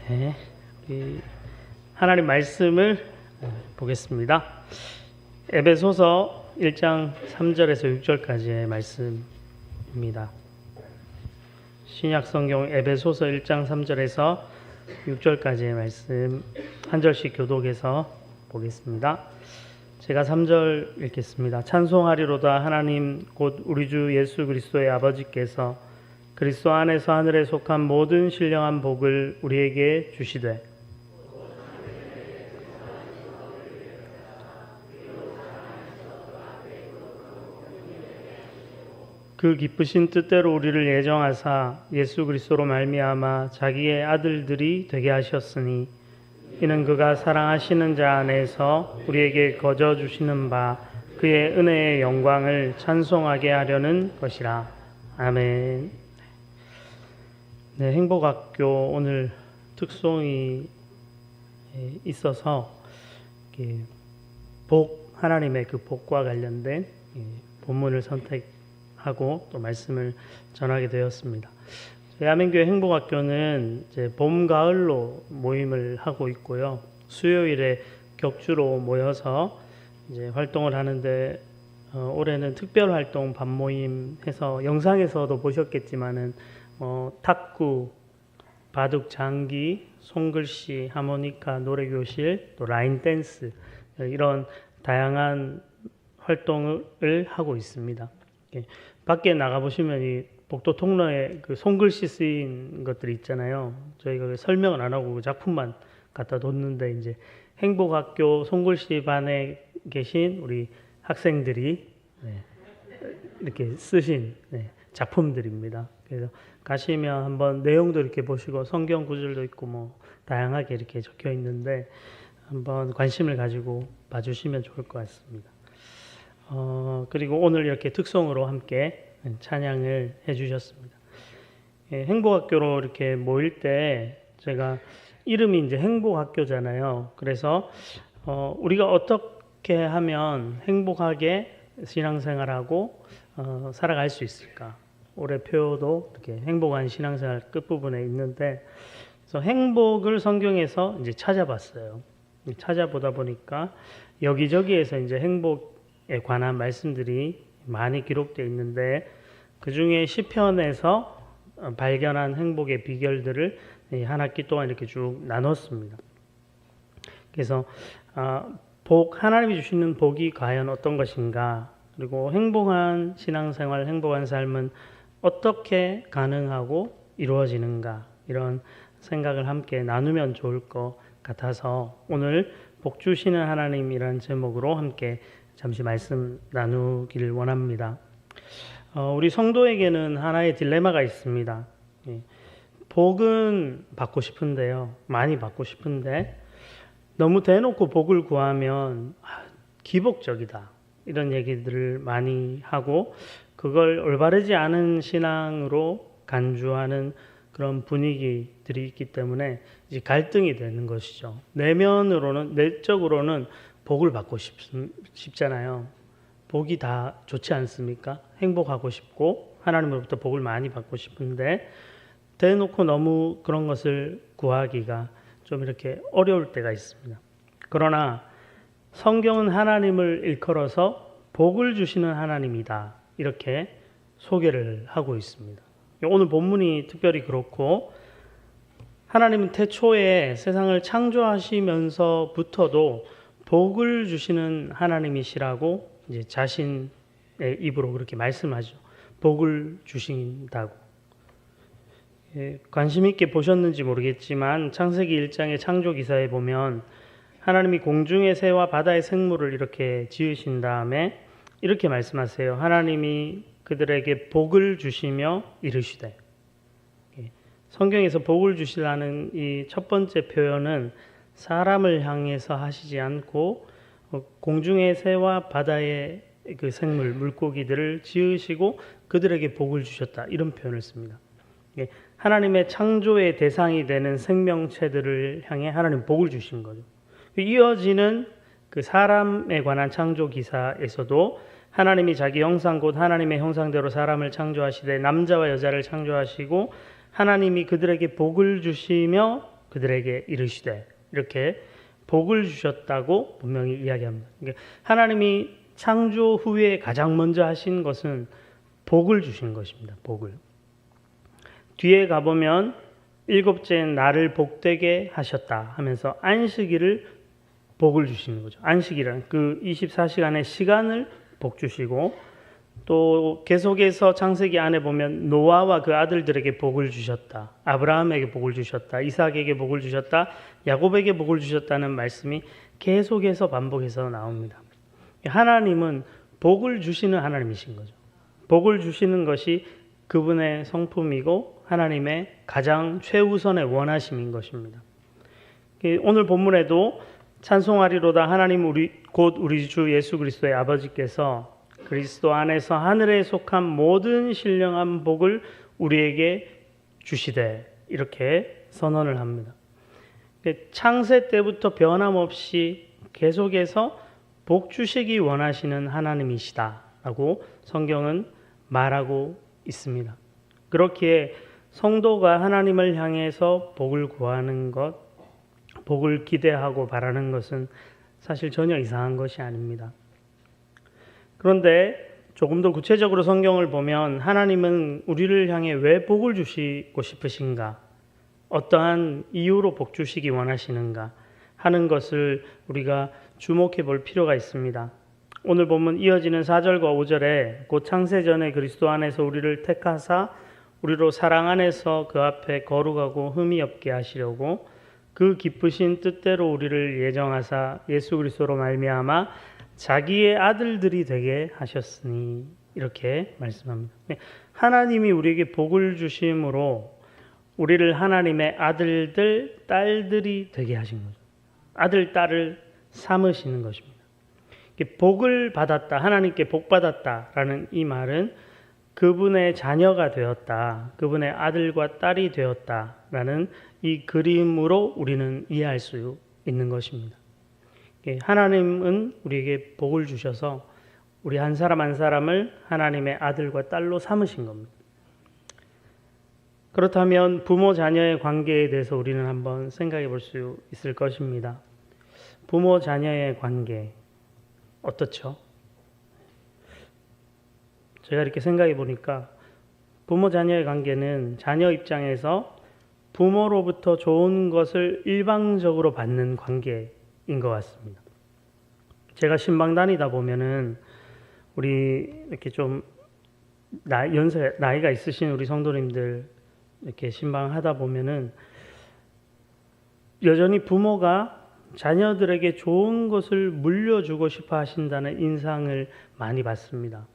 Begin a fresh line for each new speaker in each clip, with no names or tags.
네, 우리 하나님 말씀을 보겠습니다. 에베소서 1장 3절에서 6절까지의 말씀입니다. 신약성경 에베소서 1장 3절에서 6절까지의 말씀 한 절씩 교독해서 보겠습니다. 제가 3절 읽겠습니다. 찬송하리로다 하나님 곧 우리 주 예수 그리스도의 아버지께서 그리스도 안에서 하늘에 속한 모든 신령한 복을 우리에게 주시되 그 기쁘신 뜻대로 우리를 예정하사 예수 그리스도로 말미암아 자기의 아들들이 되게 하셨으니 이는 그가 사랑하시는 자 안에서 우리에게 거저 주시는 바 그의 은혜의 영광을 찬송하게 하려는 것이라. 아멘. 네, 행복학교 오늘 특송이 있어서 복, 하나님의 그 복과 관련된 본문을 선택하고 또 말씀을 전하게 되었습니다. 저희 아멘교회 행복학교는 이제 봄, 가을로 모임을 하고 있고요. 수요일에 격주로 모여서 이제 활동을 하는데 올해는 특별 활동 밤모임 해서 영상에서도 보셨겠지만은 탁구, 바둑, 장기, 손글씨, 하모니카, 노래교실, 또 라인 댄스 이런 다양한 활동을 하고 있습니다. 밖에 나가 보시면 이 복도 통로에 그 손글씨 쓰인 것들이 있잖아요. 저희가 설명을 안 하고 작품만 갖다 뒀는데 이제 행복학교 손글씨 반에 계신 우리 학생들이 이렇게 쓰신 작품들입니다. 그래서 가시면 한번 내용도 이렇게 보시고 성경 구절도 있고 뭐 다양하게 이렇게 적혀 있는데 한번 관심을 가지고 봐주시면 좋을 것 같습니다. 그리고 오늘 이렇게 특송으로 함께 찬양을 해주셨습니다. 행복학교로 이렇게 모일 때 제가 이름이 이제 행복학교잖아요. 그래서 우리가 어떻게 하면 행복하게 신앙생활하고 살아갈 수 있을까? 올해 표도 이렇게 행복한 신앙생활 끝부분에 있는데, 그래서 행복을 성경에서 이제 찾아봤어요. 찾아보다 보니까 여기저기에서 이제 행복에 관한 말씀들이 많이 기록되어 있는데, 그 중에 시편에서 발견한 행복의 비결들을 한 학기 동안 이렇게 쭉 나눴습니다. 그래서 하나님이 주시는 복이 과연 어떤 것인가, 그리고 행복한 신앙생활, 행복한 삶은 어떻게 가능하고 이루어지는가, 이런 생각을 함께 나누면 좋을 것 같아서 오늘 복 주시는 하나님이라는 제목으로 함께 잠시 말씀 나누기를 원합니다. 우리 성도에게는 하나의 딜레마가 있습니다. 복은 받고 싶은데요, 많이 받고 싶은데 너무 대놓고 복을 구하면 기복적이다, 이런 얘기들을 많이 하고 그걸 올바르지 않은 신앙으로 간주하는 그런 분위기들이 있기 때문에 이제 갈등이 되는 것이죠. 내적으로는 복을 받고 싶잖아요. 복이 다 좋지 않습니까? 행복하고 싶고 하나님으로부터 복을 많이 받고 싶은데 대놓고 너무 그런 것을 구하기가 좀 이렇게 어려울 때가 있습니다. 그러나 성경은 하나님을 일컬어서 복을 주시는 하나님이다, 이렇게 소개를 하고 있습니다. 오늘 본문이 특별히 그렇고, 하나님은 태초에 세상을 창조하시면서부터도 복을 주시는 하나님이시라고 이제 자신의 입으로 그렇게 말씀하죠. 복을 주신다고. 관심 있게 보셨는지 모르겠지만 창세기 1장의 창조 기사에 보면 하나님이 공중의 새와 바다의 생물을 이렇게 지으신 다음에 이렇게 말씀하세요. 하나님이 그들에게 복을 주시며 이르시되. 성경에서 복을 주시라는 이 첫 번째 표현은 사람을 향해서 하시지 않고 공중의 새와 바다의 그 생물, 물고기들을 지으시고 그들에게 복을 주셨다, 이런 표현을 씁니다. 하나님의 창조의 대상이 되는 생명체들을 향해 하나님 복을 주신 거죠. 이어지는 그 사람에 관한 창조 기사에서도 하나님이 자기 형상 곧 하나님의 형상대로 사람을 창조하시되 남자와 여자를 창조하시고 하나님이 그들에게 복을 주시며 그들에게 이르시되 이렇게 복을 주셨다고 분명히 이야기합니다. 그러니까 하나님이 창조 후에 가장 먼저 하신 것은 복을 주신 것입니다. 복을. 뒤에 가보면 일곱째 날을 복되게 하셨다 하면서 안식일을 복을 주시는 거죠. 안식이라는 그 24시간의 시간을 복 주시고, 또 계속해서 창세기 안에 보면 노아와 그 아들들에게 복을 주셨다. 아브라함에게 복을 주셨다. 이삭에게 복을 주셨다. 야곱에게 복을 주셨다는 말씀이 계속해서 반복해서 나옵니다. 하나님은 복을 주시는 하나님이신 거죠. 복을 주시는 것이 그분의 성품이고 하나님의 가장 최우선의 원하심인 것입니다. 오늘 본문에도 찬송하리로다 하나님 곧 우리 주 예수 그리스도의 아버지께서 그리스도 안에서 하늘에 속한 모든 신령한 복을 우리에게 주시되 이렇게 선언을 합니다. 창세 때부터 변함없이 계속해서 복 주시기 원하시는 하나님이시다라고 성경은 말하고 있습니다. 그렇기에 성도가 하나님을 향해서 복을 구하는 것, 복을 기대하고 바라는 것은 사실 전혀 이상한 것이 아닙니다. 그런데 조금 더 구체적으로 성경을 보면 하나님은 우리를 향해 왜 복을 주시고 싶으신가, 어떠한 이유로 복 주시기 원하시는가 하는 것을 우리가 주목해 볼 필요가 있습니다. 오늘 본문 이어지는 4절과 5절에 곧 창세전에 그리스도 안에서 우리를 택하사 우리로 사랑 안에서 그 앞에 거룩하고 흠이 없게 하시려고 그 기쁘신 뜻대로 우리를 예정하사 예수 그리스도로 말미암아 자기의 아들들이 되게 하셨으니 이렇게 말씀합니다. 하나님이 우리에게 복을 주심으로 우리를 하나님의 아들들, 딸들이 되게 하신 거죠. 아들, 딸을 삼으시는 것입니다. 복을 받았다, 하나님께 복 받았다라는 이 말은 그분의 자녀가 되었다, 그분의 아들과 딸이 되었다라는 이 그림으로 우리는 이해할 수 있는 것입니다. 하나님은 우리에게 복을 주셔서 우리 한 사람 한 사람을 하나님의 아들과 딸로 삼으신 겁니다. 그렇다면 부모 자녀의 관계에 대해서 우리는 한번 생각해 볼 수 있을 것입니다. 부모 자녀의 관계 어떻죠? 제가 이렇게 생각해 보니까 부모 자녀의 관계는 자녀 입장에서 부모로부터 좋은 것을 일방적으로 받는 관계인 것 같습니다. 제가 신방 다니다 보면은 우리 이렇게 좀 나이가 있으신 우리 성도님들 이렇게 신방하다 보면은 여전히 부모가 자녀들에게 좋은 것을 물려주고 싶어 하신다는 인상을 많이 받습니다.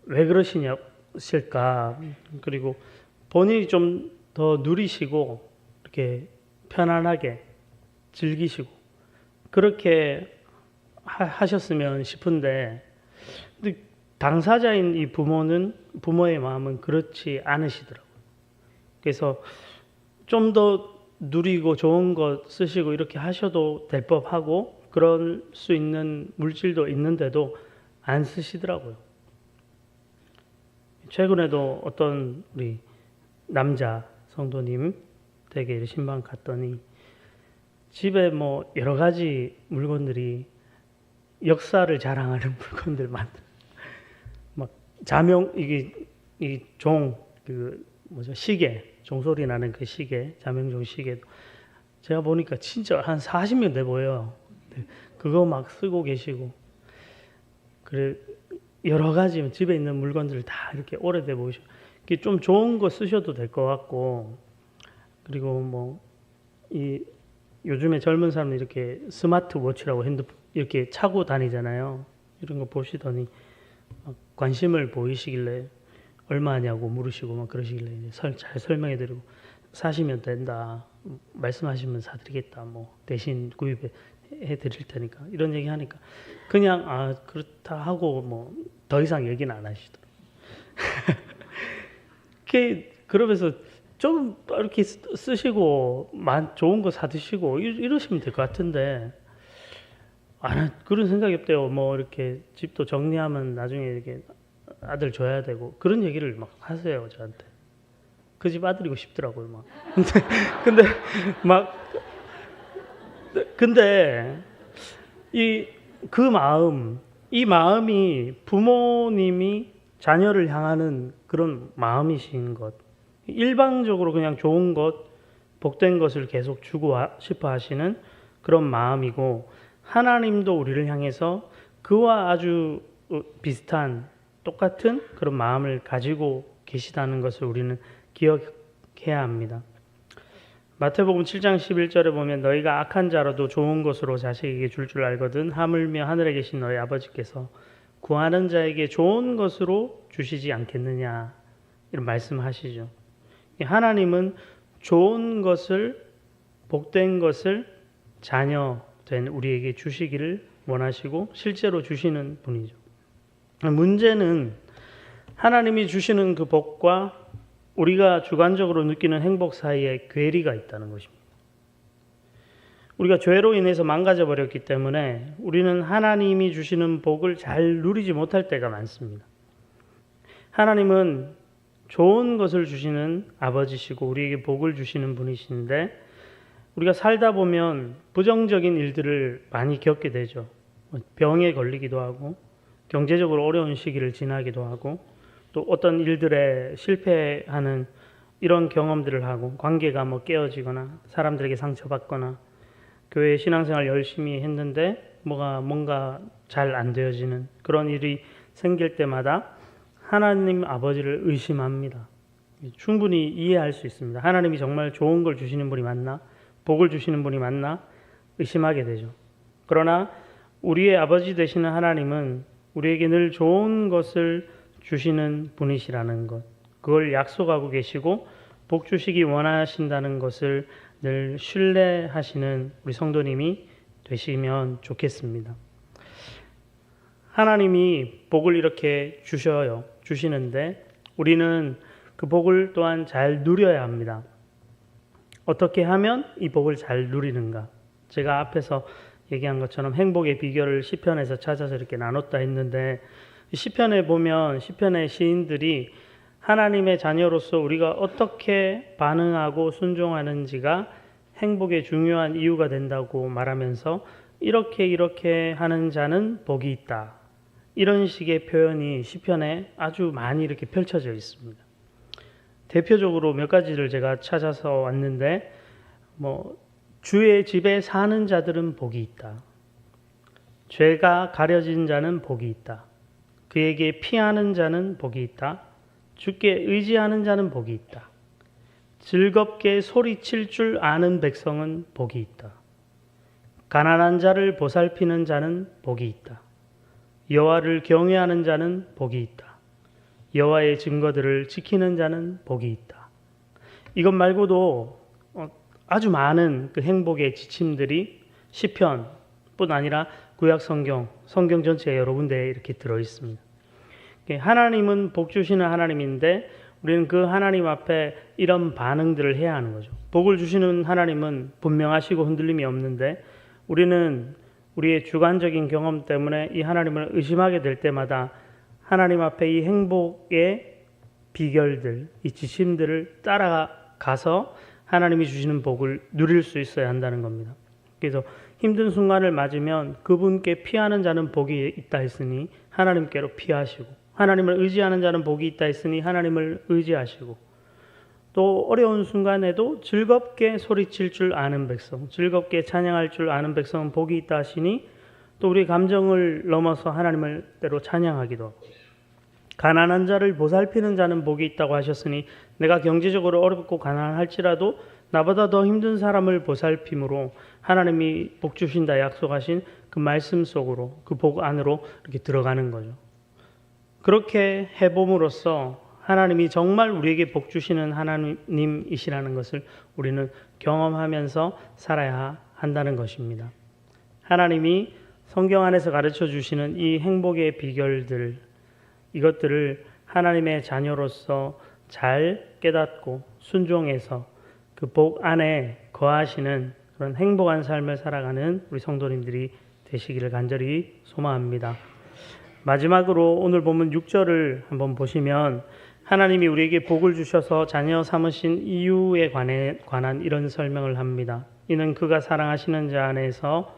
왜 그러시실까? 그리고 본인이 좀 더 누리시고 이렇게 편안하게 즐기시고 그렇게 하셨으면 싶은데, 근데 당사자인 이 부모의 마음은 그렇지 않으시더라고요. 그래서 좀 더 누리고 좋은 것 쓰시고 이렇게 하셔도 될 법하고 그럴 수 있는 물질도 있는데도 안 쓰시더라고요. 최근에도 어떤 우리 남자 성도님 댁에 신방 갔더니 집에 뭐 여러 가지 물건들이 역사를 자랑하는 물건들 막 자명 이 종 시계, 종소리 나는 그 시계, 자명종 시계 제가 보니까 진짜 한 40년 돼 보여요. 그거 막 쓰고 계시고, 그래 여러 가지 집에 있는 물건들 다 이렇게 오래돼 보이시고, 좀 좋은 거 쓰셔도 될 것 같고, 그리고 뭐 요즘에 젊은 사람은 이렇게 스마트워치라고 핸드폰 이렇게 차고 다니잖아요. 이런 거 보시더니 막 관심을 보이시길래 얼마냐고 물으시고 막 그러시길래 잘 설명해드리고 사시면 된다, 말씀하시면 사드리겠다, 뭐 대신 구입해 드릴 테니까 이런 얘기 하니까 그냥 그렇다 하고 뭐 더 이상 얘기는 안 하시더라고요. 그러면서 좀 이렇게 쓰시고 좋은 거 사드시고 이러시면 될 것 같은데 그런 생각이 없대요. 뭐 이렇게 집도 정리하면 나중에 이렇게 아들 줘야 되고 그런 얘기를 막 하세요, 저한테. 그 집 아들이고 싶더라고요. 막. 근데 막 근데 그 마음, 이 마음이 부모님이 자녀를 향하는 그런 마음이신 것, 일방적으로 그냥 좋은 것, 복된 것을 계속 주고 싶어 하시는 그런 마음이고, 하나님도 우리를 향해서 그와 아주 비슷한 똑같은 그런 마음을 가지고 계시다는 것을 우리는 기억해야 합니다. 마태복음 7장 11절에 보면 너희가 악한 자라도 좋은 것으로 자식에게 줄 알거든 하물며 하늘에 계신 너희 아버지께서 구하는 자에게 좋은 것으로 주시지 않겠느냐, 이런 말씀하시죠. 하나님은 좋은 것을, 복된 것을 자녀된 우리에게 주시기를 원하시고 실제로 주시는 분이죠. 문제는 하나님이 주시는 그 복과 우리가 주관적으로 느끼는 행복 사이에 괴리가 있다는 것입니다. 우리가 죄로 인해서 망가져 버렸기 때문에 우리는 하나님이 주시는 복을 잘 누리지 못할 때가 많습니다. 하나님은 좋은 것을 주시는 아버지시고 우리에게 복을 주시는 분이신데, 우리가 살다 보면 부정적인 일들을 많이 겪게 되죠. 병에 걸리기도 하고 경제적으로 어려운 시기를 지나기도 하고 또 어떤 일들에 실패하는 이런 경험들을 하고 관계가 깨어지거나 사람들에게 상처받거나 교회 신앙생활 열심히 했는데 뭔가 잘 안 되어지는 그런 일이 생길 때마다 하나님 아버지를 의심합니다. 충분히 이해할 수 있습니다. 하나님이 정말 좋은 걸 주시는 분이 맞나? 복을 주시는 분이 맞나? 의심하게 되죠. 그러나 우리의 아버지 되시는 하나님은 우리에게 늘 좋은 것을 주시는 분이시라는 것, 그걸 약속하고 계시고 복 주시기 원하신다는 것을 늘 신뢰하시는 우리 성도님이 되시면 좋겠습니다. 하나님이 복을 이렇게 주시는데 우리는 그 복을 또한 잘 누려야 합니다. 어떻게 하면 이 복을 잘 누리는가? 제가 앞에서 얘기한 것처럼 행복의 비결을 시편에서 찾아서 이렇게 나눴다 했는데, 시편에 보면 시편의 시인들이 하나님의 자녀로서 우리가 어떻게 반응하고 순종하는지가 행복의 중요한 이유가 된다고 말하면서 이렇게 하는 자는 복이 있다, 이런 식의 표현이 시편에 아주 많이 이렇게 펼쳐져 있습니다. 대표적으로 몇 가지를 제가 찾아서 왔는데, 주의 집에 사는 자들은 복이 있다. 죄가 가려진 자는 복이 있다. 그에게 피하는 자는 복이 있다. 주께 의지하는 자는 복이 있다. 즐겁게 소리칠 줄 아는 백성은 복이 있다. 가난한 자를 보살피는 자는 복이 있다. 여호와를 경외하는 자는 복이 있다. 여호와의 증거들을 지키는 자는 복이 있다. 이것 말고도 아주 많은 그 행복의 지침들이 시편뿐 아니라 구약 성경 전체에 여러 군데 이렇게 들어 있습니다. 하나님은 복 주시는 하나님인데 우리는 그 하나님 앞에 이런 반응들을 해야 하는 거죠. 복을 주시는 하나님은 분명하시고 흔들림이 없는데 우리는 우리의 주관적인 경험 때문에 이 하나님을 의심하게 될 때마다 하나님 앞에 이 행복의 비결들, 이 지침들을 따라가서 하나님이 주시는 복을 누릴 수 있어야 한다는 겁니다. 그래서 힘든 순간을 맞으면 그분께 피하는 자는 복이 있다 했으니 하나님께로 피하시고, 하나님을 의지하는 자는 복이 있다 했으니 하나님을 의지하시고, 또 어려운 순간에도 즐겁게 소리칠 줄 아는 백성, 즐겁게 찬양할 줄 아는 백성은 복이 있다 하시니 또 우리 감정을 넘어서 하나님을 때로 찬양하기도 하고, 가난한 자를 보살피는 자는 복이 있다고 하셨으니 내가 경제적으로 어렵고 가난할지라도 나보다 더 힘든 사람을 보살핌으로 하나님이 복 주신다 약속하신 그 말씀 속으로, 그 복 안으로 이렇게 들어가는 거죠. 그렇게 해봄으로써 하나님이 정말 우리에게 복 주시는 하나님이시라는 것을 우리는 경험하면서 살아야 한다는 것입니다. 하나님이 성경 안에서 가르쳐 주시는 이 행복의 비결들, 이것들을 하나님의 자녀로서 잘 깨닫고 순종해서 그 복 안에 거하시는 그런 행복한 삶을 살아가는 우리 성도님들이 되시기를 간절히 소망합니다. 마지막으로 오늘 본문 6절을 한번 보시면 하나님이 우리에게 복을 주셔서 자녀 삼으신 이유에 관한 이런 설명을 합니다. 이는 그가 사랑하시는 자 안에서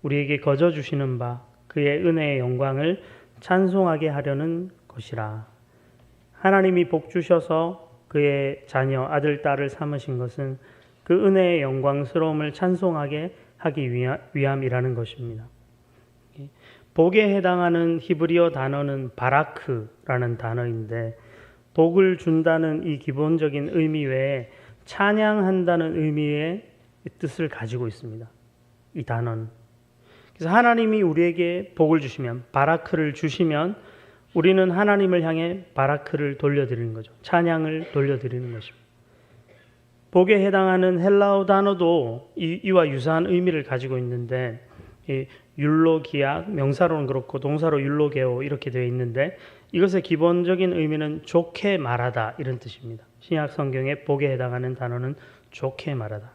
우리에게 거저 주시는 바 그의 은혜의 영광을 찬송하게 하려는 것이라. 하나님이 복 주셔서 그의 자녀 아들 딸을 삼으신 것은 그 은혜의 영광스러움을 찬송하게 하기 위함이라는 것입니다. 복에 해당하는 히브리어 단어는 바라크라는 단어인데 복을 준다는 이 기본적인 의미 외에 찬양한다는 의미의 뜻을 가지고 있습니다. 이 단어는. 그래서 하나님이 우리에게 복을 주시면, 바라크를 주시면 우리는 하나님을 향해 바라크를 돌려드리는 거죠. 찬양을 돌려드리는 것입니다. 복에 해당하는 헬라어 단어도 이와 유사한 의미를 가지고 있는데 율로기약, 명사로는 그렇고 동사로 율로게오 이렇게 되어 있는데 이것의 기본적인 의미는 좋게 말하다 이런 뜻입니다. 신약 성경에 복에 해당하는 단어는 좋게 말하다,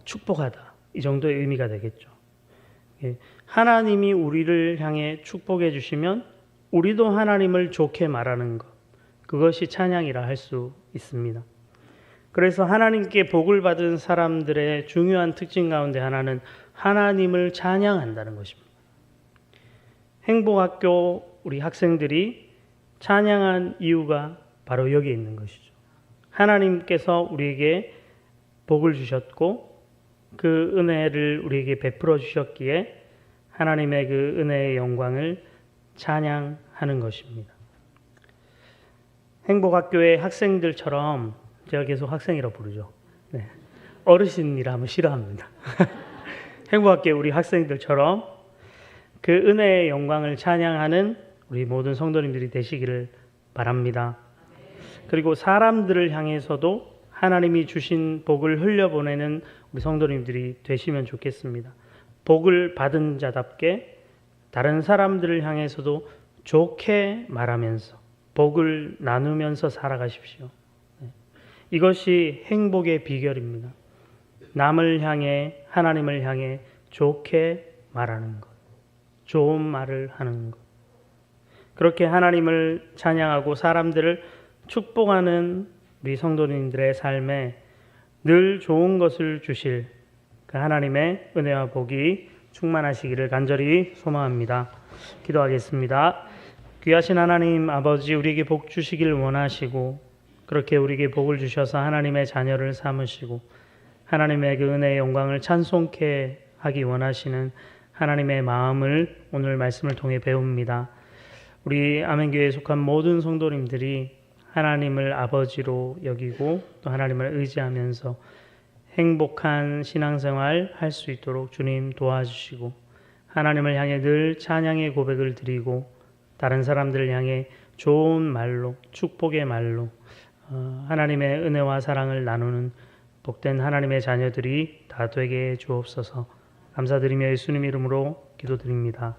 축복하다 이 정도의 의미가 되겠죠. 하나님이 우리를 향해 축복해 주시면 우리도 하나님을 좋게 말하는 것, 그것이 찬양이라 할 수 있습니다. 그래서 하나님께 복을 받은 사람들의 중요한 특징 가운데 하나는 하나님을 찬양한다는 것입니다. 행복학교 우리 학생들이 찬양한 이유가 바로 여기에 있는 것이죠. 하나님께서 우리에게 복을 주셨고 그 은혜를 우리에게 베풀어 주셨기에 하나님의 그 은혜의 영광을 찬양하는 것입니다. 행복학교의 학생들처럼, 제가 계속 학생이라고 부르죠. 네. 어르신이라 하면 싫어합니다. 행복학교 우리 학생들처럼 그 은혜의 영광을 찬양하는 우리 모든 성도님들이 되시기를 바랍니다. 그리고 사람들을 향해서도 하나님이 주신 복을 흘려보내는 우리 성도님들이 되시면 좋겠습니다. 복을 받은 자답게 다른 사람들을 향해서도 좋게 말하면서 복을 나누면서 살아가십시오. 이것이 행복의 비결입니다. 남을 향해, 하나님을 향해 좋게 말하는 것, 좋은 말을 하는 것. 그렇게 하나님을 찬양하고 사람들을 축복하는 우리 성도님들의 삶에 늘 좋은 것을 주실 그 하나님의 은혜와 복이 충만하시기를 간절히 소망합니다. 기도하겠습니다. 귀하신 하나님 아버지, 우리에게 복 주시길 원하시고 그렇게 우리에게 복을 주셔서 하나님의 자녀를 삼으시고 하나님의 그 은혜의 영광을 찬송케 하기 원하시는 하나님의 마음을 오늘 말씀을 통해 배웁니다. 우리 아멘교회에 속한 모든 성도님들이 하나님을 아버지로 여기고 또 하나님을 의지하면서 행복한 신앙생활 할 수 있도록 주님 도와주시고 하나님을 향해 늘 찬양의 고백을 드리고 다른 사람들을 향해 좋은 말로, 축복의 말로 하나님의 은혜와 사랑을 나누는 복된 하나님의 자녀들이 다 되게 해 주옵소서. 감사드리며 예수님 이름으로 기도드립니다.